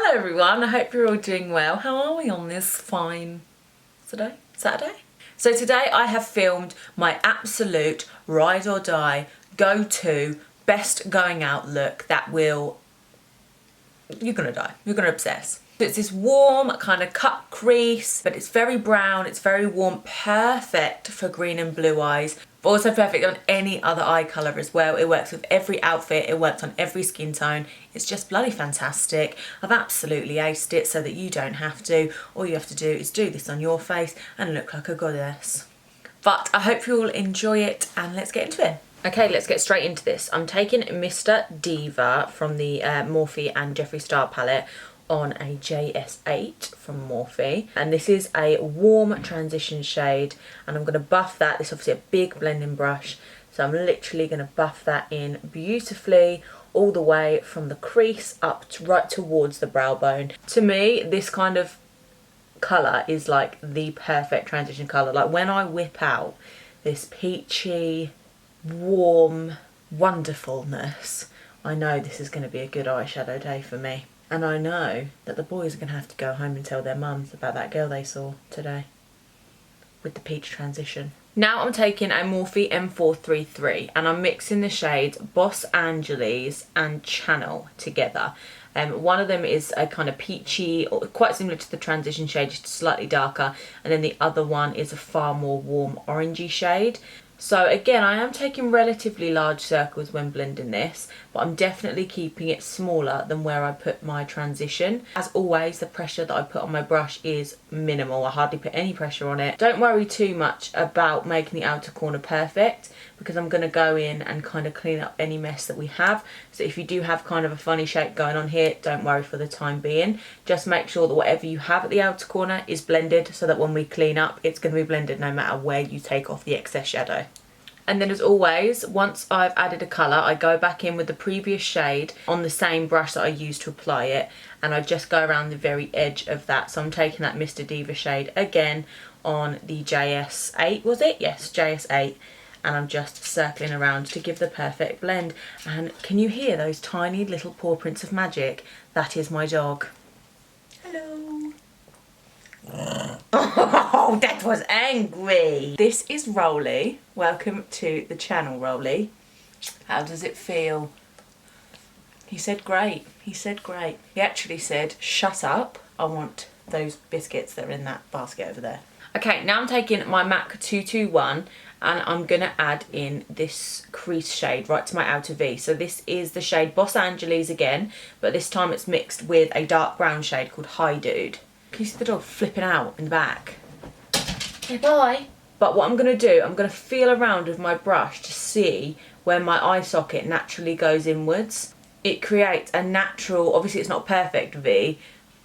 Hello everyone, I hope you're all doing well. How are we on this fine Saturday? So today I have filmed my absolute ride or die, go-to, best going out look that will, you're gonna die, you're gonna obsess. So it's this warm kind of cut crease, but it's very brown, it's very warm, perfect for green and blue eyes, but also perfect on any other eye colour as well. It works with every outfit, it works on every skin tone. It's just bloody fantastic. I've absolutely aced it so that you don't have to. All you have to do is do this on your face and look like a goddess. But I hope you all enjoy it and let's get into it. Okay, let's get straight into this. I'm taking Mr. Diva from the Morphe and Jeffree Star palette on a JS8 from Morphe, and this is a warm transition shade, and I'm going to buff that. This is obviously a big blending brush, so I'm literally going to buff that in beautifully all the way from the crease up to right towards the brow bone. To me, this kind of colour is like the perfect transition colour. Like when I whip out this peachy, warm wonderfulness, I know this is going to be a good eyeshadow day for me. And I know that the boys are going to have to go home and tell their mums about that girl they saw today with the peach transition. Now I'm taking a Morphe M433 and I'm mixing the shades Boss Angeles and Channel together. One of them is a kind of peachy, or quite similar to the transition shade, just slightly darker, and then the other one is a far more warm orangey shade. So again, I am taking relatively large circles when blending this, but I'm definitely keeping it smaller than where I put my transition. As always, the pressure that I put on my brush is minimal. I hardly put any pressure on it. Don't worry too much about making the outer corner perfect, because I'm going to go in and kind of clean up any mess that we have. So if you do have kind of a funny shape going on here, don't worry for the time being. Just make sure that whatever you have at the outer corner is blended, so that when we clean up, it's going to be blended no matter where you take off the excess shadow. And then as always, once I've added a colour, I go back in with the previous shade on the same brush that I used to apply it, and I just go around the very edge of that. So I'm taking that Mr. Diva shade again on the JS8, was it? Yes, JS8. And I'm just circling around to give the perfect blend. And can you hear those tiny little paw prints of magic? That is my dog. Hello. Oh, that was angry. This is Rolly. Welcome to the channel, Rolly. How does it feel? He said great. He said great. He actually said, shut up. I want those biscuits that are in that basket over there. Okay, now I'm taking my MAC 221 and I'm going to add in this crease shade right to my outer V. So this is the shade Boss Angeles again, but this time it's mixed with a dark brown shade called Hi Dude. Can you see the dog flipping out in the back? Okay, bye. But what I'm going to do, I'm going to feel around with my brush to see where my eye socket naturally goes inwards. It creates a natural, obviously it's not perfect V,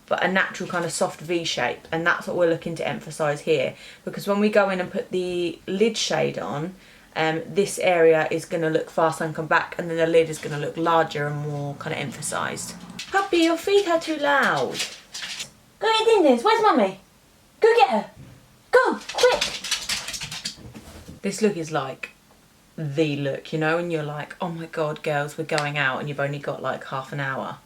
but a natural kind of soft V shape, and that's what we're looking to emphasise here, because when we go in and put the lid shade on, this area is going to look far sunken back, and then the lid is going to look larger and more kind of emphasised. Puppy, your feet are too loud. Go get Dindins, where's Mummy? Go get her. Go, quick. This look is like the look, you know, and you're like, oh my god, girls, we're going out, and you've only got like half an hour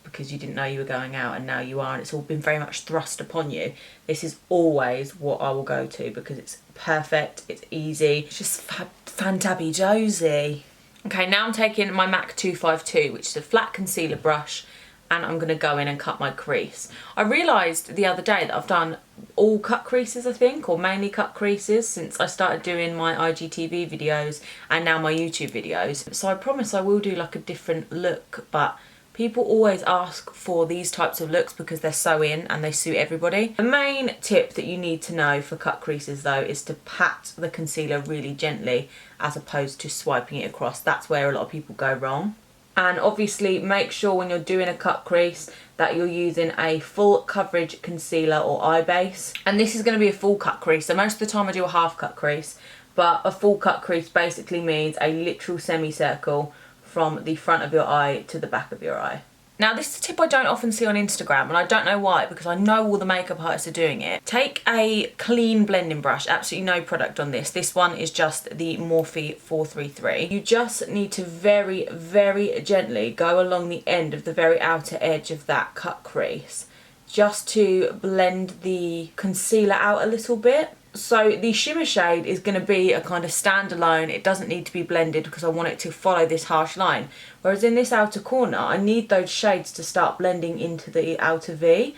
because you didn't know you were going out, and now you are, and it's all been very much thrust upon you. This is always what I will go to because it's perfect, it's easy, it's just fantabby dozy. Okay, now I'm taking my MAC 252, which is a flat concealer brush, and I'm going to go in and cut my crease. I realised the other day that I've done all cut creases, I think, or mainly cut creases, since I started doing my IGTV videos and now my YouTube videos. So I promise I will do like a different look, but people always ask for these types of looks because they're so in and they suit everybody. The main tip that you need to know for cut creases though is to pat the concealer really gently as opposed to swiping it across. That's where a lot of people go wrong. And obviously make sure when you're doing a cut crease that you're using a full coverage concealer or eye base. And this is going to be a full cut crease. So most of the time I do a half cut crease, but a full cut crease basically means a literal semicircle from the front of your eye to the back of your eye. Now this is a tip I don't often see on Instagram, and I don't know why, because I know all the makeup artists are doing it. Take a clean blending brush, absolutely no product on this. This one is just the Morphe 433. You just need to very, very gently go along the end of the very outer edge of that cut crease, just to blend the concealer out a little bit. So the shimmer shade is going to be a kind of standalone. It doesn't need to be blended because I want it to follow this harsh line. Whereas in this outer corner, I need those shades to start blending into the outer V.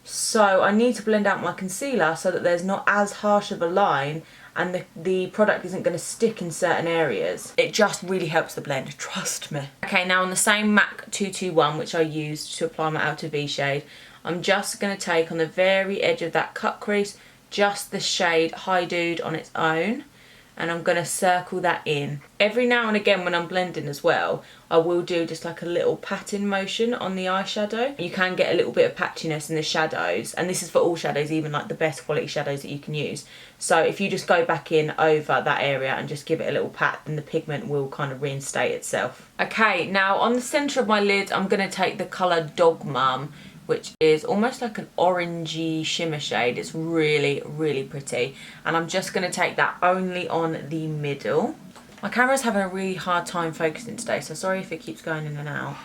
So I need to blend out my concealer so that there's not as harsh of a line and the product isn't going to stick in certain areas. It just really helps the blend, trust me. Okay, now on the same MAC 221, which I used to apply my outer V shade, I'm just going to take on the very edge of that cut crease, just the shade Hi Dude on its own, and I'm going to circle that in. Every now and again when I'm blending as well, I will do just like a little patting motion on the eyeshadow. You can get a little bit of patchiness in the shadows, and this is for all shadows, even like the best quality shadows that you can use. So if you just go back in over that area and just give it a little pat, then the pigment will kind of reinstate itself. Okay, now on the centre of my lid, I'm going to take the colour Dogmum, which is almost like an orangey shimmer shade. It's really, really pretty. And I'm just going to take that only on the middle. My camera's having a really hard time focusing today, so sorry if it keeps going in and out.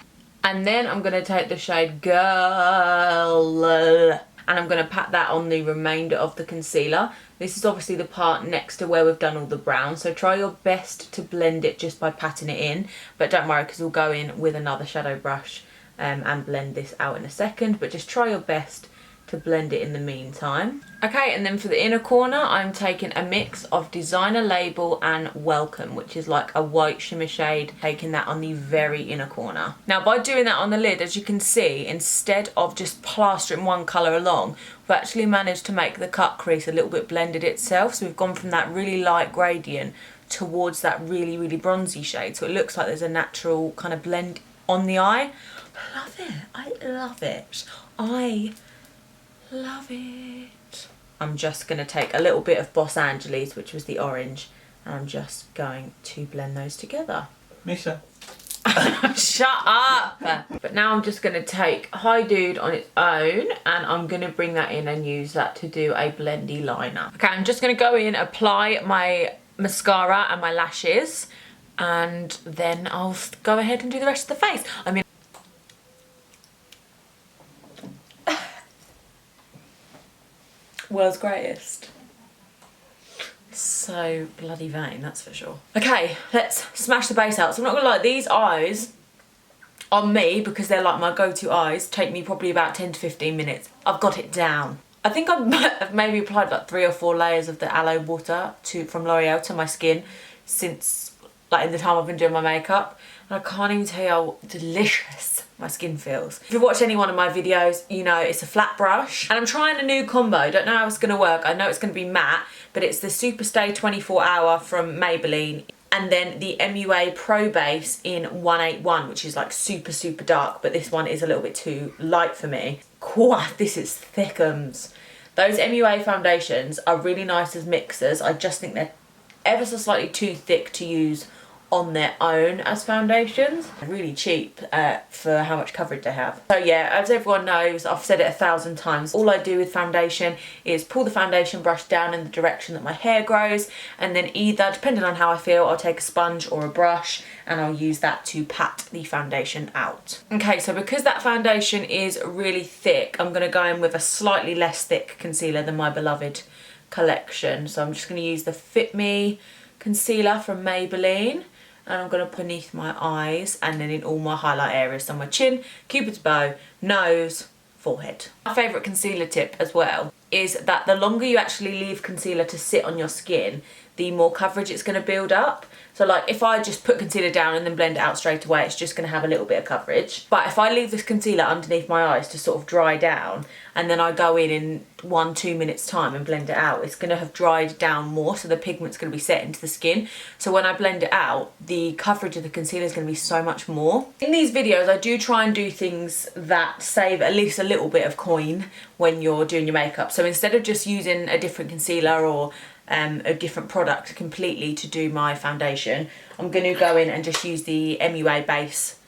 And then I'm going to take the shade Girl, and I'm going to pat that on the remainder of the concealer. This is obviously the part next to where we've done all the brown, so try your best to blend it just by patting it in. But don't worry, because we'll go in with another shadow brush and blend this out in a second, but just try your best to blend it in the meantime. Okay, and then for the inner corner, I'm taking a mix of Designer Label and Welcome, which is like a white shimmer shade, taking that on the very inner corner. Now by doing that on the lid, as you can see, instead of just plastering one colour along, we've actually managed to make the cut crease a little bit blended itself. So we've gone from that really light gradient towards that really, really bronzy shade. So it looks like there's a natural kind of blend on the eye. I love it. I love it. I love it. I'm just going to take a little bit of Boss Angeles, which was the orange, and I'm just going to blend those together. Misha. Shut up! But now I'm just going to take Hi Dude on its own, and I'm going to bring that in and use that to do a blendy liner. Okay, I'm just going to go in, apply my mascara and my lashes, and then I'll go ahead and do the rest of the face. I mean, world's greatest. So bloody vain, that's for sure. Okay, let's smash the base out. So I'm not gonna lie, these eyes on me, because they're like my go-to eyes, take me probably about 10 to 15 minutes. I've got it down. I think I've maybe applied like 3 or 4 layers of the aloe water from L'Oreal to my skin since like in the time I've been doing my makeup. And I can't even tell you how delicious my skin feels. If you've watched any one of my videos, you know it's a flat brush. And I'm trying a new combo. Don't know how it's gonna work. I know it's gonna be matte, but it's the Superstay 24 Hour from Maybelline, and then the MUA Pro Base in 181, which is like super, super dark, but this one is a little bit too light for me. This is thickums. Those MUA foundations are really nice as mixers. I just think they're ever so slightly too thick to use on their own as foundations. Really cheap for how much coverage they have. So yeah, as everyone knows, I've said it 1,000 times, all I do with foundation is pull the foundation brush down in the direction that my hair grows, and then either, depending on how I feel, I'll take a sponge or a brush and I'll use that to pat the foundation out. Okay, so because that foundation is really thick, I'm gonna go in with a slightly less thick concealer than my beloved collection. So I'm just gonna use the Fit Me concealer from Maybelline, and I'm going to put beneath my eyes and then in all my highlight areas, so my chin, cupid's bow, nose, forehead. My favourite concealer tip as well is that the longer you actually leave concealer to sit on your skin, the more coverage it's going to build up. So like if I just put concealer down and then blend it out straight away, it's just going to have a little bit of coverage. But if I leave this concealer underneath my eyes to sort of dry down, and then I go in 1-2 minutes time and blend it out, it's going to have dried down more, so the pigment's going to be set into the skin. So when I blend it out, the coverage of the concealer is going to be so much more. In these videos, I do try and do things that save at least a little bit of coin when you're doing your makeup. So instead of just using a different concealer or a different product completely to do my foundation, I'm going to go in and just use the MUA base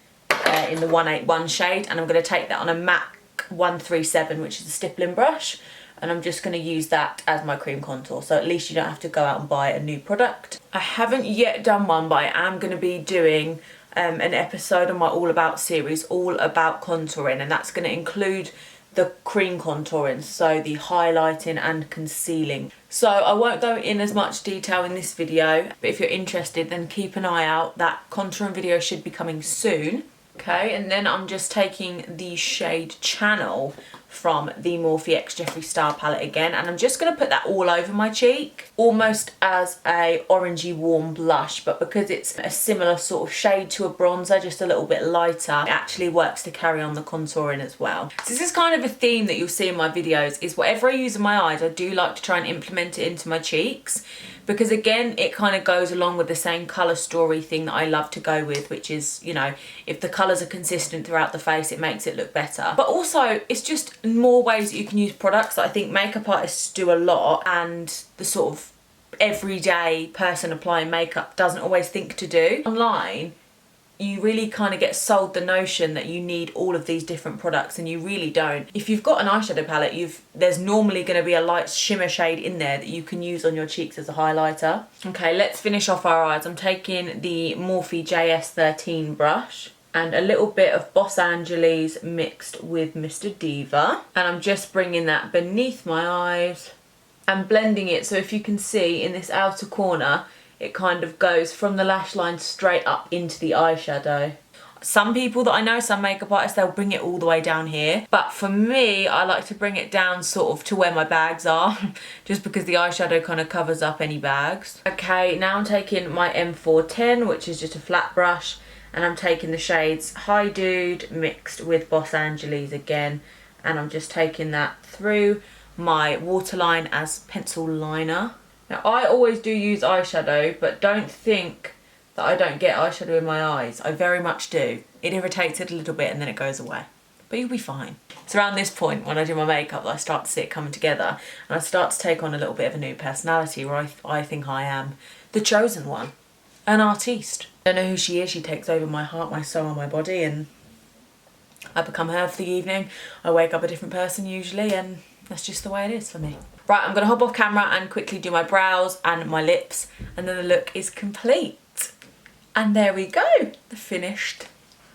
in the 181 shade, and I'm going to take that on a MAC 137, which is a stippling brush, and I'm just going to use that as my cream contour, so at least you don't have to go out and buy a new product. I haven't yet done one, but I am going to be doing an episode on my All About series, all about contouring, and that's going to include the cream contouring, so the highlighting and concealing. So I won't go in as much detail in this video, but if you're interested, then keep an eye out. That contouring video should be coming soon. Okay, and then I'm just taking the shade Channel from the Morphe X Jeffree Star palette again, and I'm just going to put that all over my cheek, almost as a orangey warm blush, but because it's a similar sort of shade to a bronzer, just a little bit lighter, it actually works to carry on the contouring as well. So this is kind of a theme that you'll see in my videos, is whatever I use in my eyes, I do like to try and implement it into my cheeks, because again, it kind of goes along with the same colour story thing that I love to go with, which is, you know, if the colours are consistent throughout the face, it makes it look better. But also, it's just more ways that you can use products that I think makeup artists do a lot, and the sort of everyday person applying makeup doesn't always think to do. Online, you really kind of get sold the notion that you need all of these different products, and you really don't. If you've got an eyeshadow palette, there's normally going to be a light shimmer shade in there that you can use on your cheeks as a highlighter. Okay, let's finish off our eyes. I'm taking the Morphe JS13 brush and a little bit of Boss Angeles mixed with Mr. Diva, and I'm just bringing that beneath my eyes and blending it, so if you can see in this outer corner, it kind of goes from the lash line straight up into the eyeshadow. Some people that I know, some makeup artists, they'll bring it all the way down here. But for me, I like to bring it down sort of to where my bags are, just because the eyeshadow kind of covers up any bags. Okay, now I'm taking my M410, which is just a flat brush, and I'm taking the shades Hi Dude mixed with Boss Angeles again, and I'm just taking that through my waterline as pencil liner. Now, I always do use eyeshadow, but don't think that I don't get eyeshadow in my eyes. I very much do. It irritates it a little bit and then it goes away. But you'll be fine. It's around this point when I do my makeup that I start to see it coming together, and I start to take on a little bit of a new personality, where I think I am the chosen one, an artiste. I don't know who she is. She takes over my heart, my soul and my body, and I become her for the evening. I wake up a different person usually, and that's just the way it is for me. Right, I'm going to hop off camera and quickly do my brows and my lips, and then the look is complete. And there we go, the finished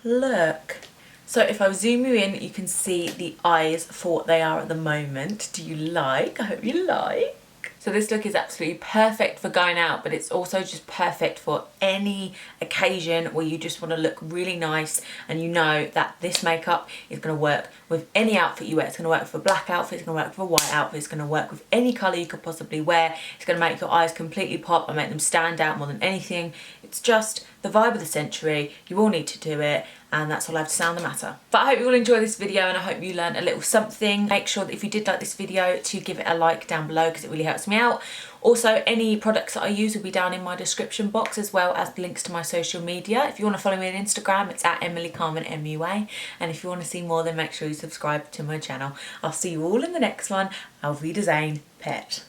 look. So if I zoom you in, you can see the eyes for what they are at the moment. Do you like? I hope you like. So this look is absolutely perfect for going out, but it's also just perfect for any occasion where you just want to look really nice, and you know that this makeup is going to work with any outfit you wear. It's going to work for a black outfit, it's going to work for a white outfit, it's going to work with any colour you could possibly wear. It's going to make your eyes completely pop and make them stand out more than anything. It's just the vibe of the century. You all need to do it, and that's all I have to say on the matter. But I hope you all enjoy this video, and I hope you learned a little something. Make sure that if you did like this video to give it a like down below, because it really helps me out. Also, any products that I use will be down in my description box, as well as the links to my social media. If you want to follow me on Instagram, it's at Carman MUA. And if you want to see more, then make sure you subscribe to my channel. I'll see you all in the next one. Auf Wiedersehen, Pet.